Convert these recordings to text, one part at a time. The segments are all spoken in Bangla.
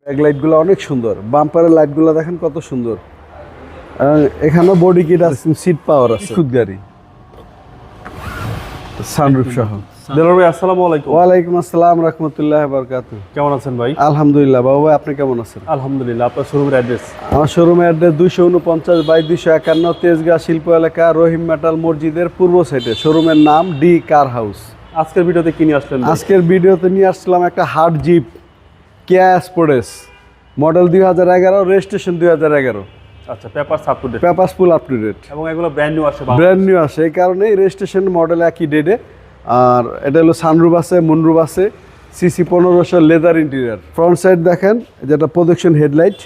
ব্যাকলাইটগুলো অনেক সুন্দর, বাম্পারের লাইটগুলো দেখেন কত সুন্দর। এখানেও বডি কিট আছে, সিট পাওয়ার আছে, খুদ গাড়ি, সানরুফ সহ। দেলোয়ার ভাই আসসালামু আলাইকুম। ওয়ালাইকুম আসসালাম রাহমাতুল্লাহি ওয়া বারাকাতুহু। কেমন আছেন ভাই? আলহামদুলিল্লাহ। বাবু ভাই আপনি কেমন আছেন? আলহামদুলিল্লাহ। আপনার শোরুমের অ্যাড্রেস? আমার শোরুমের অ্যাড্রেস 249/251 তেজগাঁ শিল্প এলাকা, রহিম মেটাল মসজিদের পূর্ব সাইডে। শোরুমের নাম ডি কার হাউস। আজকের ভিডিওতে কি নিয়ে আসলেন? আজকের ভিডিওতে নিয়ে আসলাম একটা hard jeep, Kia Sportage, model 2011, registration 2011। আচ্ছা, papers up to date? Papers full up to date এবং এগুলো ব্র্যান্ড নিউ আসে? ব্র্যান্ড নিউ আসে, এই কারণেই রেজিস্ট্রেশন মডেল একই ডেটে। আর এটা হলো সানরুফ আছে, মুনরুফ আছে, CC 1500 leather interior. Front side দেখেন যেটা প্রোজেকশন হেডলাইট,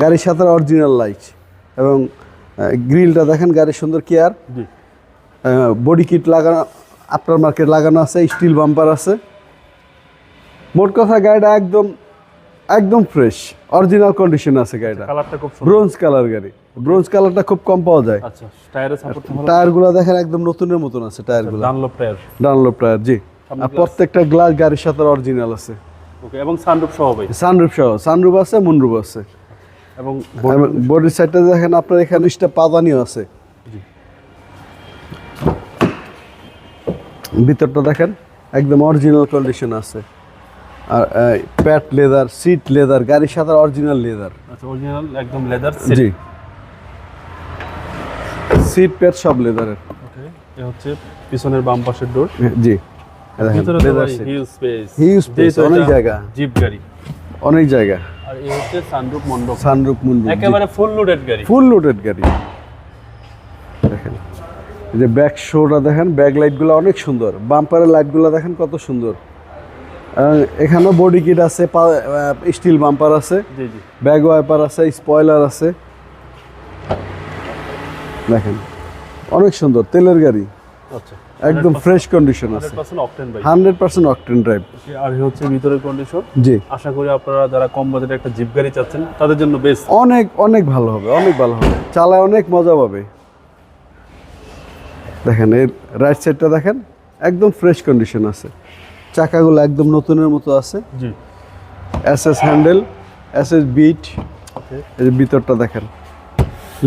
গাড়ির সাথে অরিজিনাল লাইট, এবং গ্রিলটা দেখেন গাড়ির সুন্দর কেয়ার। বডি কিট লাগানো, আফটার মার্কেট লাগানো আছে, স্টিল বাম্পার আছে। মোট কথা গাড়িটা একদম ফ্রেশ, অরিজিনাল কন্ডিশন আছে গাড়িটা। কালারটা খুব সুন্দর, ব্রোঞ্জ কালার গাড়ি। ব্রোঞ্জ কালারটা খুব কম পাওয়া যায়। আচ্ছা, টায়ারের সাপোর্ট ভালো? টায়ারগুলো দেখেন একদম নতুনের মতন আছে টায়ারগুলো। Dunlop tyre? ডানলপ টায়ার, জি। আর প্রত্যেকটা গ্লাস গাড়ির সাথে অরিজিনাল আছে। ওকে, এবং সানরুফ সহ ভাই? সানরুফ সহ, সানরুফ আছে, মুনরুফ আছে। এবং বডির সাইডটা দেখেন আপনার এখানে পাদানিও আছে। ভিতরটা দেখেন একদম অরিজিনাল কন্ডিশন আছে। আর প্যাট লেদার, সিট লেদার, গাড়ির সাথে অরিজিনাল লেদার। আচ্ছা, অরিজিনাল একদম লেদার? জি, সিট প্যাট সব লেদারের। ওকে, এই হচ্ছে পিছনের বাম পাশের ডোর। জি, ভিতরে তো ভাই হিউজ স্পেস, হিউজ স্পেস, অনেক জায়গা, জিপ গাড়ি অনেক জায়গা। আর এই হচ্ছে সানরুফ মন্ডপ, সানরুফ মুনরুফ, একেবারে ফুল লোডেড গাড়ি। ফুল লোডেড গাড়ি। দেখেন এই যে ব্যাক শোটা দেখেন, ব্যাক লাইটগুলো অনেক সুন্দর, বাম্পারের লাইটগুলো দেখেন কত সুন্দর। এখানেও বডি কিট আছে, স্টিল বাম্পার আছে, জি জি, ব্যাক ওয়াইপার আছে, স্পয়লার আছে। দেখেন অনেক সুন্দর, তেলের গাড়ি, আচ্ছা, একদম ফ্রেশ কন্ডিশন আছে, 100% অকটেন ভাই? 100% অকটেন ড্রাইভ। আর এই হচ্ছে ভিতরের কন্ডিশন। জি, আশা করি আপনারা যারা কম বাজেটে একটা জিপ গাড়ি চাচ্ছেন তাদের জন্য বেস্ট। অনেক ভালো হবে, অনেক ভালো হবে, চালায় অনেক মজা পাবে। দেখেন এর রাইট সাইডটা দেখেন একদম ফ্রেশ কন্ডিশন আছে, চাকাগুলো একদম নতুনের মতো আছে। জি, এসএস হ্যান্ডেল, এসএস বিট। ওকে, এই যে ভিতরটা দেখেন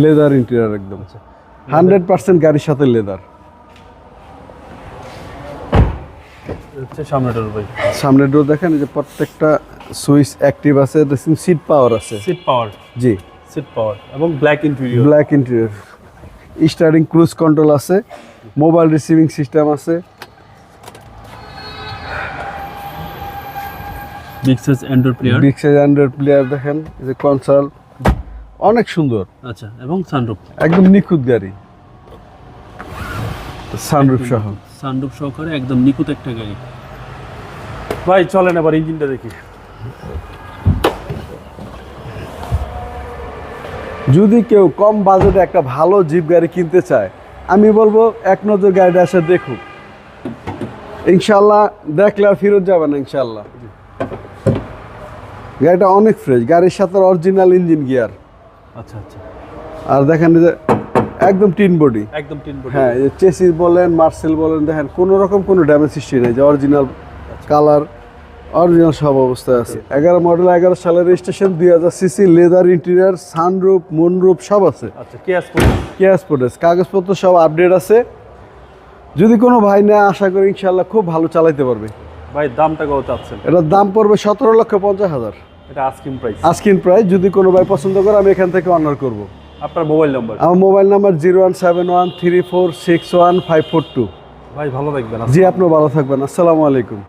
লেদার ইন্টেরিয়র, একদম 100% গাড়ির সাথে লেদার। হচ্ছে সামনে ডোর ভাই? সামনের ডোর দেখেন, এই যে প্রত্যেকটা সুইচ অ্যাক্টিভ আছে, সিট পাওয়ার আছে। Seat power? জি, সিট পাওয়ার এবং black interior. Black interior. Steering cruise control আছে, মোবাইল রিসিভিং সিস্টেম আছে। Big size Android player? Big size Android player দেখেন, এই যে কনসোল অনেক সুন্দর। আচ্ছা, এবং সানরুফ একদম নিখুঁত গাড়ি, সানরুফ সহ। সানরুফ সহকারে একদম নিখুঁত একটা গাড়ি। ভাই চলেন এবার ইঞ্জিনটা দেখি। যদি কেউ কম বাজেটে একটা ভালো জিপ গাড়ি কিনতে চায়, আমি বলবো এক নজর গাড়িটা এসে দেখুক, ইনশাল্লাহ দেখলে আর ফেরত যাবে না ইনশাল্লাহ। গাড়িটা অনেক ফ্রেশ, গাড়ির সাথে অরিজিনাল ইঞ্জিন গিয়ার। আচ্ছা আচ্ছা, আর দেখেন যে একদম টিন বডি, একদম টিন বডি। হ্যাঁ, এই চেসিস বলেন, মার্সেল বলেন, দেখেন কোনো রকম কোনো ড্যামেজ হিস্ট্রি নেই, যে অরিজিনাল কালার, অরিজিনাল সব অবস্থায় আছে। 11 মডেল, 11 সালের registration, 2000 CC, leather interior, sunroof, moonroof সব আছে। আচ্ছা, কিয়া স্পোর্টেস? কিয়া স্পোর্টেস, কাগজপত্র সব আপডেট আছে। যদি কোনো ভাই নেয়, আশা করি ইনশাল্লাহ খুব ভালো চালাইতে পারবে। ভাই দামটা কত চাচ্ছেন? এটার দাম পড়বে 17,50,000। এটা আস্কিং প্রাইস? Asking price. যদি কোনো ভাই পছন্দ করে আমি এখান থেকে অনার করব। আপনার মোবাইল নাম্বার? আমার মোবাইল নাম্বার 01713461542। ভাই ভালো থাকবেন। জি, আপনিও ভালো থাকবেন। আসসালামু আলাইকুম।